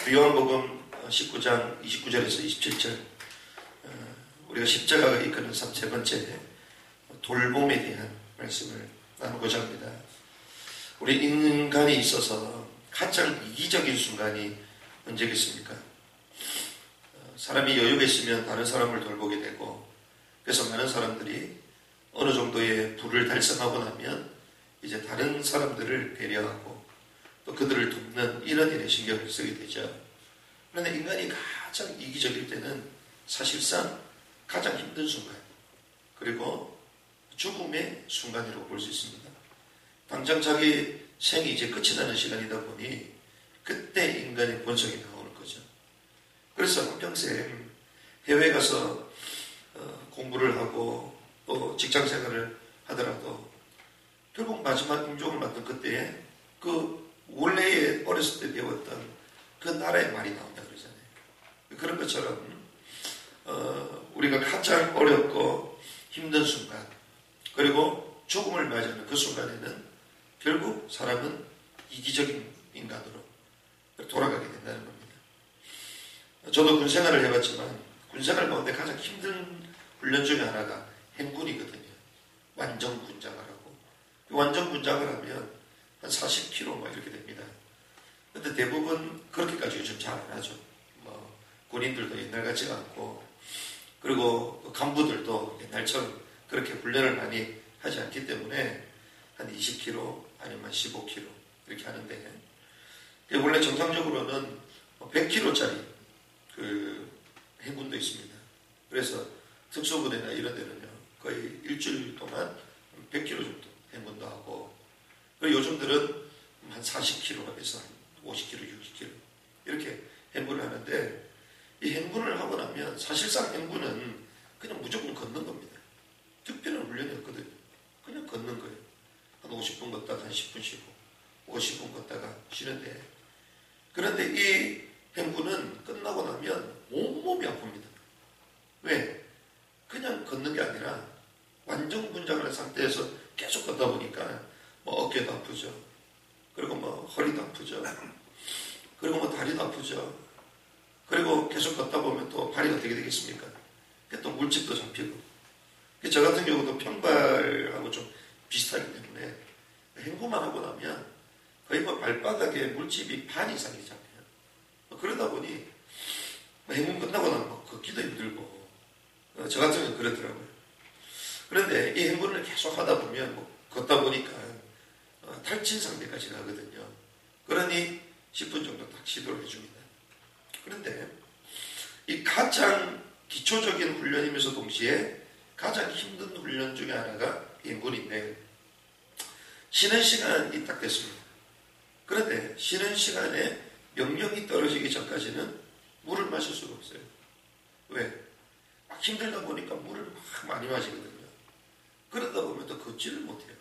요한복음 19장 29절에서 27절, 우리가 십자가가 이끄는 세 번째 돌봄에 대한 말씀을 나누고자 합니다. 우리 인간이 있어서 가장 이기적인 순간이 언제겠습니까? 사람이 여유가 있으면 다른 사람을 돌보게 되고, 그래서 많은 사람들이 어느 정도의 부를 달성하고 나면 이제 다른 사람들을 배려하고 또 그들을 돕는 이런 일에 신경을 쓰게 되죠. 그런데 인간이 가장 이기적일 때는 사실상 가장 힘든 순간, 그리고 죽음의 순간이라고 볼 수 있습니다. 당장 자기 생이 이제 끝이 나는 시간이다 보니 그때 인간의 본성이 나오는 거죠. 그래서 한평생 해외에 가서 공부를 하고 또 직장 생활을 하더라도 결국 마지막 임종을 맡은 그때에 그 원래의 어렸을 때 배웠던 그 나라의 말이 나온다 그러잖아요. 그런 것처럼 우리가 가장 어렵고 힘든 순간, 그리고 죽음을 맞이하는 그 순간에는 결국 사람은 이기적인 인간으로 돌아가게 된다는 겁니다. 저도 군생활을 해봤지만 군생활 가운데 가장 힘든 훈련 중에 하나가 행군이거든요. 완전군장을 하고, 완전군장을 하면 한 40km 막 이렇게 됩니다. 근데 대부분 그렇게까지 요즘 잘 안 하죠. 군인들도 옛날 같지가 않고, 그리고 간부들도 옛날처럼 그렇게 훈련을 많이 하지 않기 때문에 한 20km 아니면 15km 이렇게 하는데, 원래 정상적으로는 100km짜리 그 행군도 있습니다. 그래서 특수부대나 이런 데는요 거의 일주일 동안 100km 정도 행군도 하고, 그리고 요즘들은 한 40km에서 50km, 60km 이렇게 행군을 하는데, 이 행군을 하고 나면 사실상 행군은 그냥 무조건 걷는 겁니다. 특별한 훈련이 없거든요. 그냥 걷는 거예요. 한 50분 걷다가 한 10분 쉬고 50분 걷다가 쉬는데, 그런데 이 행군은 끝나고 나면 온몸이 아픕니다. 왜? 그냥 걷는 게 아니라 완전 군장을 한 상태에서 계속 걷다 보니까 어깨도 아프죠. 그리고 허리도 아프죠. 그리고 다리도 아프죠. 그리고 계속 걷다 보면 또 발이 어떻게 되겠습니까? 또 물집도 잡히고. 저 같은 경우도 평발하고 좀 비슷하기 때문에 행군만 하고 나면 거의 발바닥에 물집이 반 이상이 잡혀요. 그러다 보니 행군 끝나고 나면 걷기도 힘들고, 저 같은 경우는 그렇더라고요. 그런데 이 행군을 계속 하다 보면 걷다 보니까 탈진 상태까지 가거든요. 그러니 10분 정도 딱 시도를 해줍니다. 그런데 이 가장 기초적인 훈련이면서 동시에 가장 힘든 훈련 중에 하나가 행군인데, 쉬는 시간이 딱 됐습니다. 그런데 쉬는 시간에 명령이 떨어지기 전까지는 물을 마실 수가 없어요. 왜? 막 힘들다 보니까 물을 막 많이 마시거든요. 그러다 보면 또 걷지를 못해요.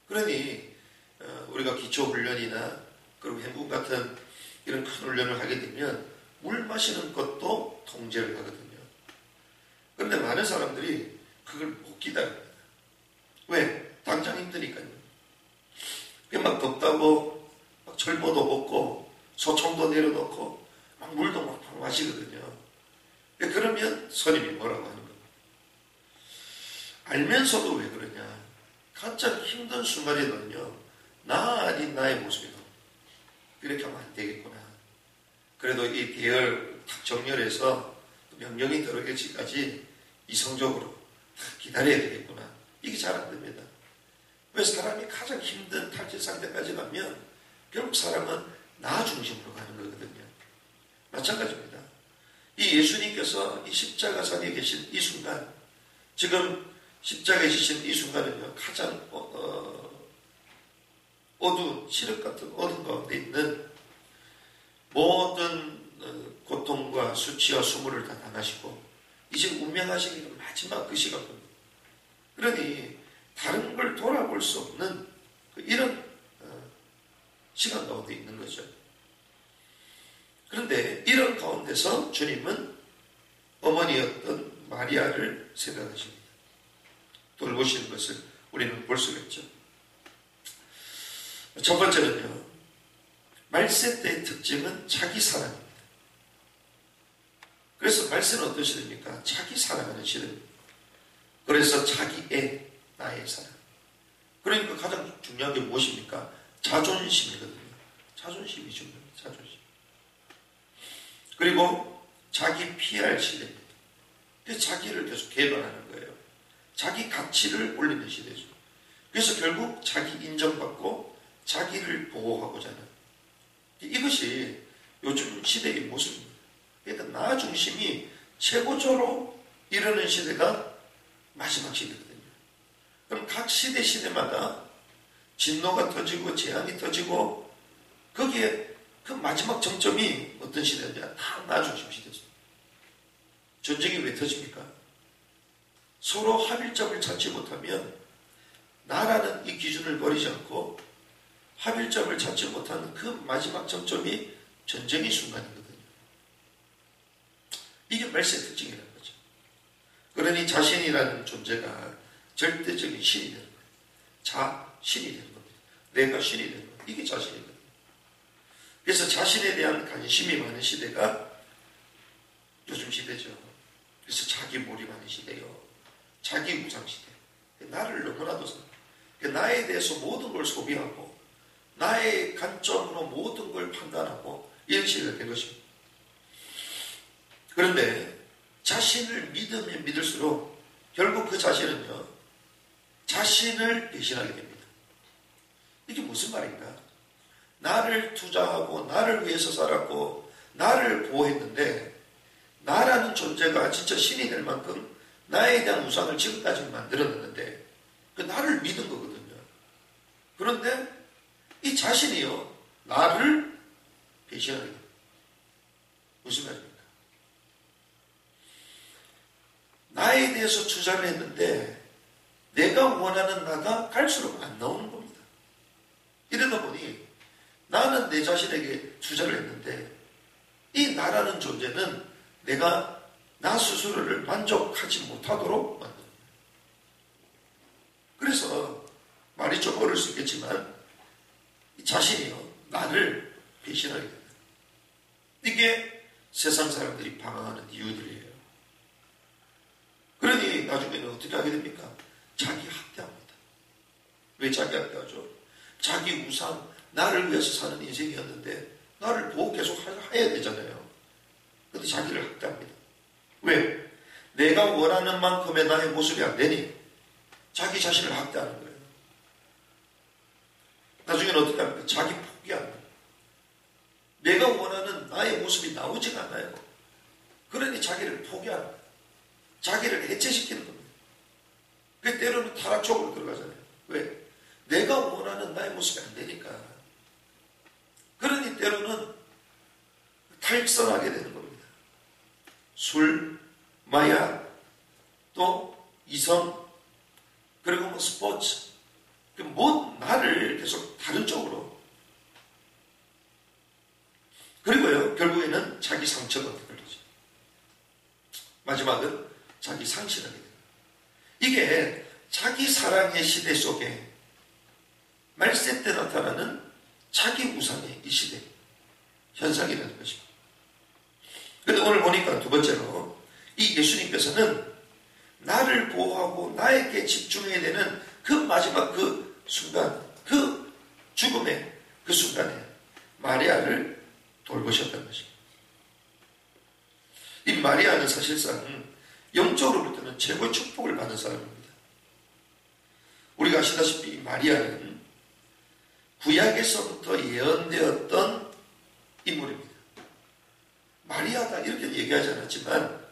그러니 우리가 기초훈련이나 그리고 행군 같은 이런 큰 훈련을 하게 되면 물 마시는 것도 통제를 하거든요. 그런데 많은 사람들이 그걸 못 기다립니다. 왜? 당장 힘드니까요. 막 덥다고 막 철모도 벗고 소총도 내려놓고 막 물도 막 마시거든요. 그러면 스님이 뭐라고 하는 겁니다. 알면서도 왜 그러냐? 가장 힘든 순간에는요, 나 아닌 나의 모습이 나옵니다. 이렇게 하면 안 되겠구나. 그래도 이 대열 탁 정렬해서 명령이 들어오기까지 이성적으로 기다려야 되겠구나. 이게 잘 안 됩니다. 왜? 사람이 가장 힘든 탈진 상태까지 가면 결국 사람은 나 중심으로 가는 거거든요. 마찬가지입니다. 이 예수님께서 이 십자가상에 계신 이 순간, 지금 십자가에 지신 이 순간은요, 가장 어두운 칠흑 같은 어둠 가운데 있는 모든 고통과 수치와 수모를 다 당하시고 이제 운명하시기는 마지막 그 시간입니다. 그러니 다른 걸 돌아볼 수 없는 이런 시간 가운데 있는 거죠. 그런데 이런 가운데서 주님은 어머니였던 마리아를 생각하십니다. 돌보시는 것을 우리는 볼 수가 있죠. 첫 번째는요, 말세 때의 특징은 자기 사랑입니다. 그래서 말세는 어떤 시대입니까? 자기 사랑하는 시대입니다. 그래서 자기의 나의 사랑. 그러니까 가장 중요한 게 무엇입니까? 자존심이거든요. 자존심이 중요합니다. 자존심. 그리고 자기 피할 시대입니다. 그래서 자기를 계속 개발하는 거예요. 자기 가치를 올리는 시대죠. 그래서 결국 자기 인정받고 자기를 보호하고자 하는 이것이 요즘 시대의 모습입니다. 그러니까 나 중심이 최고조로 이르는 시대가 마지막 시대거든요. 그럼 각 시대마다 진노가 터지고 재앙이 터지고 거기에 그 마지막 정점이 어떤 시대냐? 다 나 중심 시대죠. 전쟁이 왜 터집니까? 서로 합일점을 찾지 못하면 나라는 이 기준을 버리지 않고 합일점을 찾지 못하는 그 마지막 정점이 전쟁의 순간이거든요. 이게 말세의 특징이라는 거죠. 그러니 자신이라는 존재가 절대적인 신이 되는 거예요. 자신이 되는 겁니다. 내가 신이 되는 거예요. 이게 자신이거든요. 그래서 자신에 대한 관심이 많은 시대가 요즘 시대죠. 그래서 자기 몰입하는 시대요. 자기 무상 시대. 나를 너무나도 나에 대해서 모든 걸 소비하고 나의 관점으로 모든 걸 판단하고 이런 시대가 된 것입니다. 그런데 자신을 믿으면 믿을수록 결국 그 자신은요, 자신을 배신하게 됩니다. 이게 무슨 말인가? 나를 투자하고 나를 위해서 살았고 나를 보호했는데 나라는 존재가 진짜 신이 될 만큼 나에 대한 우상을 지금까지 만들어냈는데 그 나를 믿은 거거든요. 그런데 이 자신이요, 나를 배신하게 됩니다. 무슨 말입니까? 나에 대해서 투자를 했는데 내가 원하는 나가 갈수록 안 나오는 겁니다. 이러다 보니 나는 내 자신에게 투자를 했는데 이 나라는 존재는 내가 나 스스로를 만족하지 못하도록 만듭니다. 그래서 말이 좀 어려울 수 있겠지만 이 자신이요, 나를 배신하게 됩니다. 이게 세상 사람들이 방황하는 이유들이에요. 그러니 나중에는 어떻게 하게 됩니까? 자기 학대합니다. 왜 자기 학대하죠? 자기 우상, 나를 위해서 사는 인생이었는데 나를 보호 계속 해야 되잖아요. 그런데 자기를 학대합니다. 왜? 내가 원하는 만큼의 나의 모습이 안 되니 자기 자신을 학대하는 거예요. 나중에는 어떻게 합니까? 자기 포기합니다. 내가 원하는 나의 모습이 나오지가 않아요. 그러니 자기를 포기하는 거예요. 자기를 해체시키는 겁니다. 그 때로는 타락적으로 들어가잖아요. 왜? 내가 원하는 나의 모습이 안 되니까. 그러니 때로는 탈선하게 되는 겁니다. 술, 마약, 또 이성, 그리고 뭐 스포츠, 뭐 나를 계속 다른 쪽으로. 그리고요, 결국에는 자기 상처가 걸리죠. 마지막은 자기 상실하게 됩니다. 이게 자기 사랑의 시대 속에 말세 때 나타나는 자기 우상의 이 시대 현상이라는 것입니다. 그런데 오늘 보니까 두 번째로 이 예수님께서는 나를 보호하고 나에게 집중해야 되는 그 마지막 그 순간, 그 죽음의 그 순간에 마리아를 돌보셨다는 것입니다. 이 마리아는 사실상 영적으로 볼 때는 최고의 축복을 받은 사람입니다. 우리가 아시다시피 마리아는 구약에서부터 예언되었던 인물입니다. 마리아가 이렇게 얘기하지 않았지만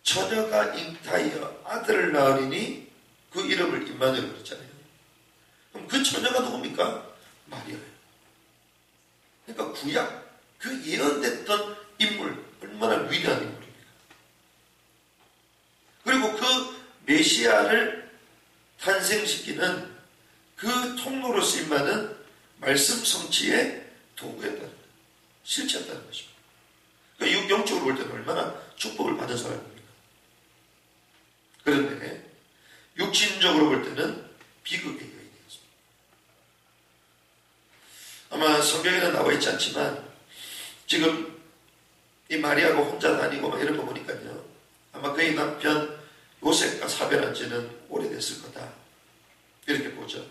처녀가 잉타하여 아들을 낳으리니 그 이름을 임마누엘 그랬잖아요. 그럼 그 처녀가 누굽니까? 마리아예요. 그러니까 구약 그 예언됐던 인물 얼마나 위대한 인물입니까? 그리고 그 메시아를 탄생시키는 그 통로로 쓰임받은 말씀 성취의 도구였다는 거예요. 실체였다는 것입니다. 그러니까 영적으로 볼 때는 얼마나 축복을 받은 사람입니까? 그런데 육신적으로 볼 때는 비극의 여인이었습니다. 아마 성경에 그렇지 않지만 지금 이 마리아가 혼자 다니고 막 이런 거 보니까요. 아마 그의 남편 요셉과 사별한 지는 오래됐을 거다. 이렇게 보죠.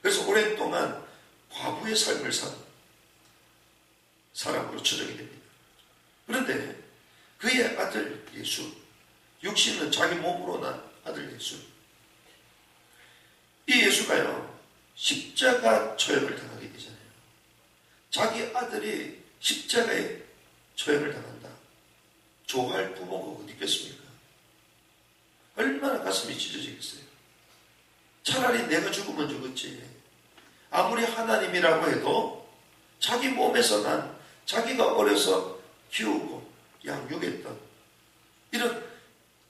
그래서 오랜 동안 과부의 삶을 산 사람으로 추정이 됩니다. 그런데 그의 아들 예수, 육신은 자기 몸으로 난 아들 예수. 이 예수가요, 십자가 처형을 당하게 되잖아요. 자기 아들이 십자가에 처형을 당한다. 좋아할 부모가 어디 있겠습니까? 얼마나 가슴이 찢어지겠어요. 차라리 내가 죽으면 죽었지. 아무리 하나님이라고 해도 자기 몸에서 난 자기가 어려서 키우고 양육했던 이런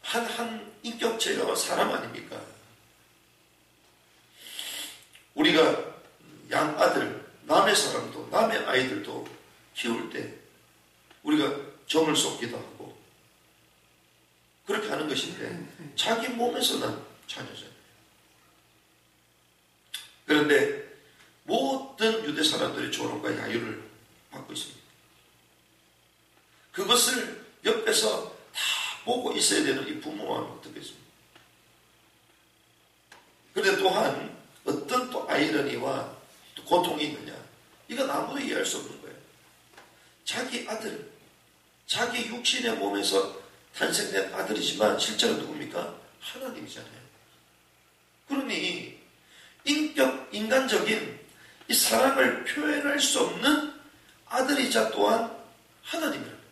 한 인격체가 사람 아닙니까? 우리가 양아들, 남의 사람도 남의 아이들도 키울 때 우리가 정을 쏟기도 하고 그렇게 하는 것인데 자기 몸에서 난 자녀잖아요. 그런데 모든 유대 사람들이 조롱과 야유를 받고 있습니다. 그것을 옆에서 다 보고 있어야 되는 이 부모와는 어떻겠습니까? 그런데 또한 어떤 또 아이러니와 또 고통이 있느냐, 이건 아무도 이해할 수 없는 거예요. 자기 아들, 자기 육신의 몸에서 탄생된 아들이지만 실제로 누굽니까? 하나님이잖아요. 그러니 인간적인 이 사랑을 표현할 수 없는 아들이자 또한 하나님이라고.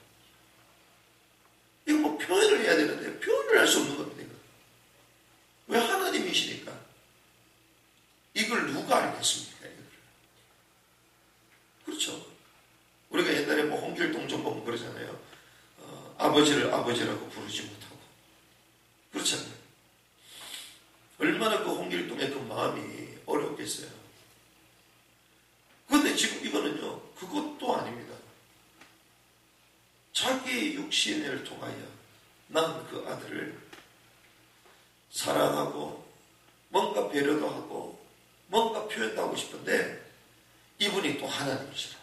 이거 뭐 표현을 해야 되는데 표현을 할 수 없는 겁니다. 이거. 왜 하나님이시니까? 이걸 누가 알겠습니까? 이걸. 그렇죠. 우리가 옛날에 뭐 홍길동전 보면 그러잖아요. 아버지를 아버지라고 부르지 못하고. 그렇잖아요. 얼마나 그 홍길동의 그 마음이 어렵겠어요. 그런데 지금 이거는요, 그것도 아닙니다. 자기 육신을 통하여 난 그 아들을 사랑하고 뭔가 배려도 하고 뭔가 표현도 하고 싶은데 이분이 또 하나님이시라.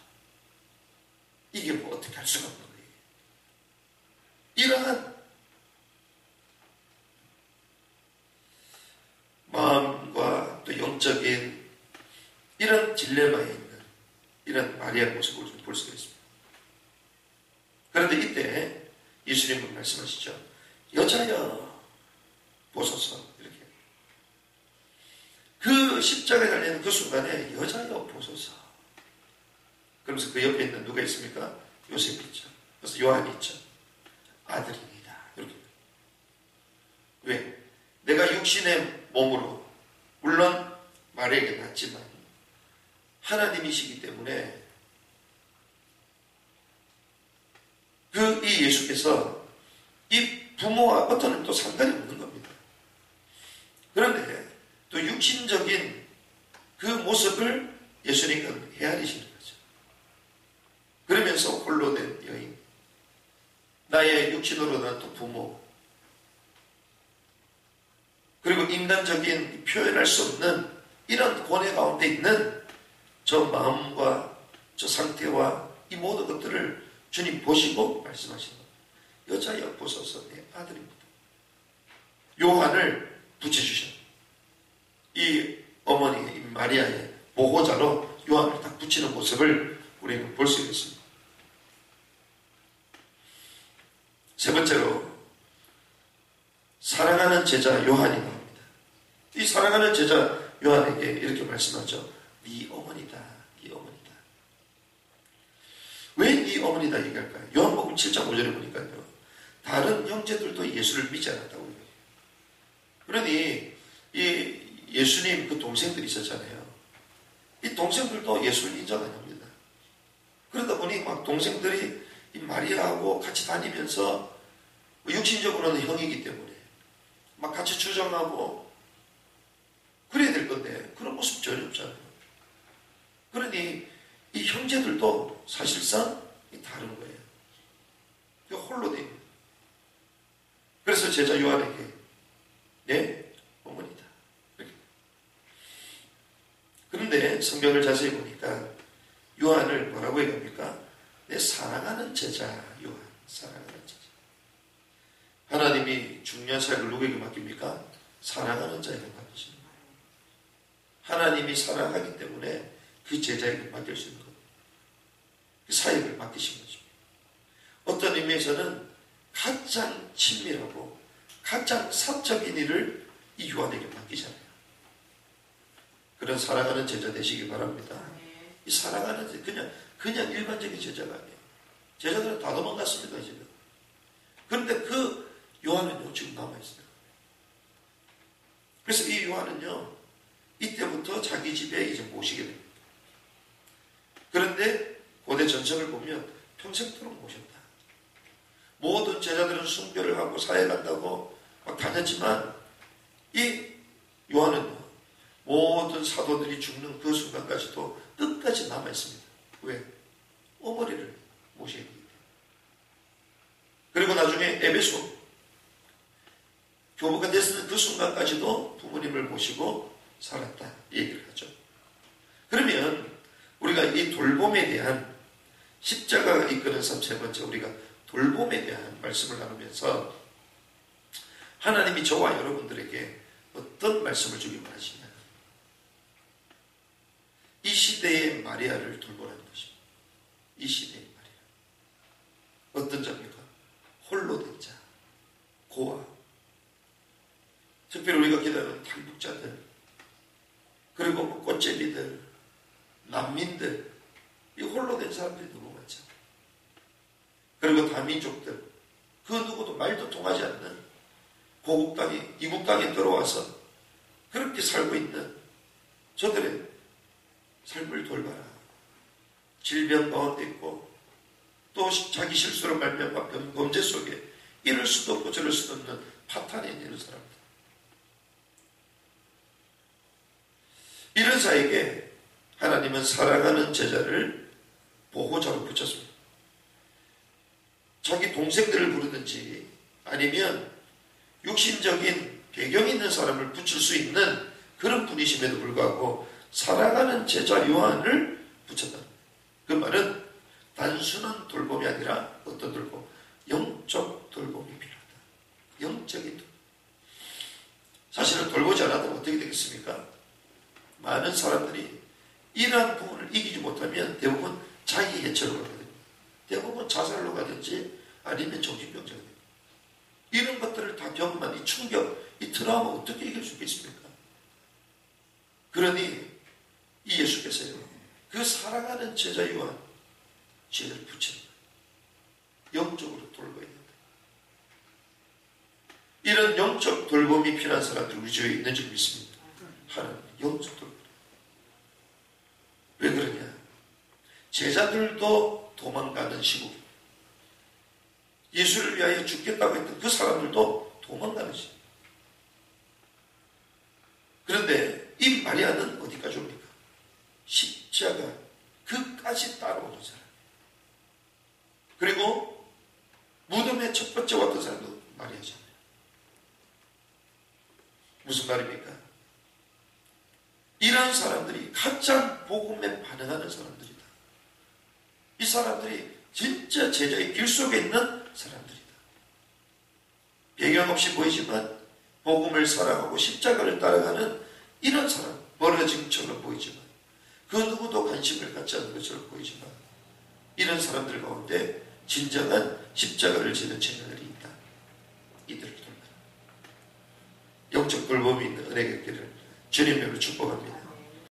이게 뭐 어떻게 할 수가 없는 거예요. 이러한 마음과 또 영적인 이런 딜레마에 있는 이런 마리아의 모습을 좀 볼 수가 있습니다. 그런데 이때 예수님은 말씀하시죠. 여자여 보소서. 이렇게. 그 십자가에 달리는 그 순간에 여자여 보소서. 그러면서 그 옆에 있는 누가 있습니까? 요셉이 있죠. 그래서 요한이 있죠. 아들입니다. 이렇게. 왜? 내가 육신의 몸으로 물론 마리아에게 낳지만 하나님이시기 때문에 이 예수께서 이 부모와 어떤 또 상관이 없는 겁니다. 그런데 또 육신적인 그 모습을 예수님은 헤아리시는 거죠. 그러면서 홀로 된 여인, 나의 육신으로는 또 부모, 그리고 인간적인 표현할 수 없는 이런 고뇌 가운데 있는 저 마음과 저 상태와 이 모든 것들을 주님 보시고 말씀하시는 겁니다. 여자여 보소서 내 아들입니다. 요한을 붙여주셨. 이 어머니 이 마리아의 보호자로 요한을 딱 붙이는 모습을 우리는 볼 수 있습니다. 세 번째로 사랑하는 제자 요한이 나옵니다. 이 사랑하는 제자 요한에게 이렇게 말씀하죠. 네 어머니다. 네 어머니다. 왜 네 어머니다 얘기할까요? 요한복음 7장 5절에 보니까요. 다른 형제들도 예수를 믿지 않았다고요. 그러니 이 예수님 그 동생들이 있었잖아요. 이 동생들도 예수를 인정 안 합니다. 그러다 보니 막 동생들이 이 마리아하고 같이 다니면서 육신적으로는 형이기 때문에 막 같이 주정하고 그래야 될 건데 그런 모습 전혀 없잖아요. 그러니 이 형제들도 사실상 다른 거예요. 홀로 돼 있는. 그래서 제자 요한에게 네 어머니다. 이렇게. 그런데 성경을 자세히 보니까 요한을 뭐라고 얘기합니까? 내 사랑하는 제자 요한, 사랑하는 제자. 하나님이 중요한 사역을 누구에게 맡깁니까? 사랑하는 자에게 맡기시는 거예요. 하나님이 사랑하기 때문에 그 제자에게 맡길 수 있는 거예요. 그 사역을 맡기신 거죠. 어떤 의미에서는 가장 친밀하고 가장 사적인 일을 이 요한에게 맡기잖아요. 그런 사랑하는 제자 되시기 바랍니다. 이 사랑하는 제자, 그냥 일반적인 제자가 아니에요. 제자들은 다 도망갔습니다, 지금. 그런데 그 요한은요, 지금 남아있어요. 그래서 이 요한은요, 이때부터 자기 집에 이제 모시게 됩니다. 그런데 고대 전성을 보면 평생토록 모셨다. 모든 제자들은 순교를 하고 사역한다고 막 다녔지만 이 요한은요, 모든 사도들이 죽는 그 순간까지도 끝까지 남아있습니다. 왜? 어머니를 모시게 됩니다. 그리고 나중에 에베소 교부가 됐을 그 순간까지도 부모님을 모시고 살았다 얘기를 하죠. 그러면 우리가 이 돌봄에 대한 십자가가 이끄는 삶 세 번째, 우리가 돌봄에 대한 말씀을 나누면서 하나님이 저와 여러분들에게 어떤 말씀을 주기 원하시냐, 이 시대의 마리아를 돌보라는 것입니다. 이 시대의 마리아 어떤 자입니까? 홀로 된 자, 고아, 특별히 우리가 기다리는 탈북자들, 그리고 뭐 꽃제비들, 난민들, 이 홀로 된 사람들이 너무 많죠. 그리고 다민족들, 그 누구도 말도 통하지 않는 고국 땅에, 이국 땅에 들어와서 그렇게 살고 있는 저들의 삶을 돌봐라. 질병 가운데 있고 또 자기 실수로 말미암아 범죄 속에 이럴 수도 없고 저럴 수도 없는 파탄에 있는 사람들, 이런 자에게 하나님은 사랑하는 제자를 보호자로 붙였습니다. 자기 동생들을 부르든지 아니면 육신적인 배경이 있는 사람을 붙일 수 있는 그런 분이심에도 불구하고 사랑하는 제자 요한을 붙였다. 그 말은 단순한 돌봄이 아니라 어떤 돌봄? 영적 돌봄이 필요하다. 영적인 돌봄. 사실은 돌보지 않아도 어떻게 되겠습니까? 많은 사람들이 이러한 부분을 이기지 못하면 대부분 자기 해체로 가거든요. 대부분 자살로 가든지 아니면 정신병자가 됩니다. 이런 것들을 다 경험한 이 충격, 이 트라우마 어떻게 이길 수 있겠습니까? 그러니 이 예수께서요, 그 사랑하는 제자 요한, 죄를 붙이는 거예요. 영적으로 돌봐야 된다. 이런 영적 돌봄이 필요한 사람들이 우리 주위에 있는 줄 믿습니다. 하나님, 영적 돌봄. 왜 그러냐? 제자들도 도망가는 시국, 예수를 위하여 죽겠다고 했던 그 사람들도 도망가는 시국. 그런데 이 마리아는 어디까지 옵니까? 십자가 그까지 따라오는 사람. 그리고 무덤의 첫 번째 왔던 사람도 마리아잖아요. 무슨 말입니까? 이런 사람들이 가장 복음에 반응하는 사람들이다. 이 사람들이 진짜 제자의 길 속에 있는 사람들이다. 배경 없이 보이지만 복음을 사랑하고 십자가를 따라가는 이런 사람, 멀어진 것처럼 보이지만 그 누구도 관심을 갖지 않는 것처럼 보이지만 이런 사람들 가운데 진정한 십자가를 지는 제자들이 있다. 이들을 돌봐라. 영적 돌봄이 있는 은혜가 있기를 주님의 이름으로 축복합니다.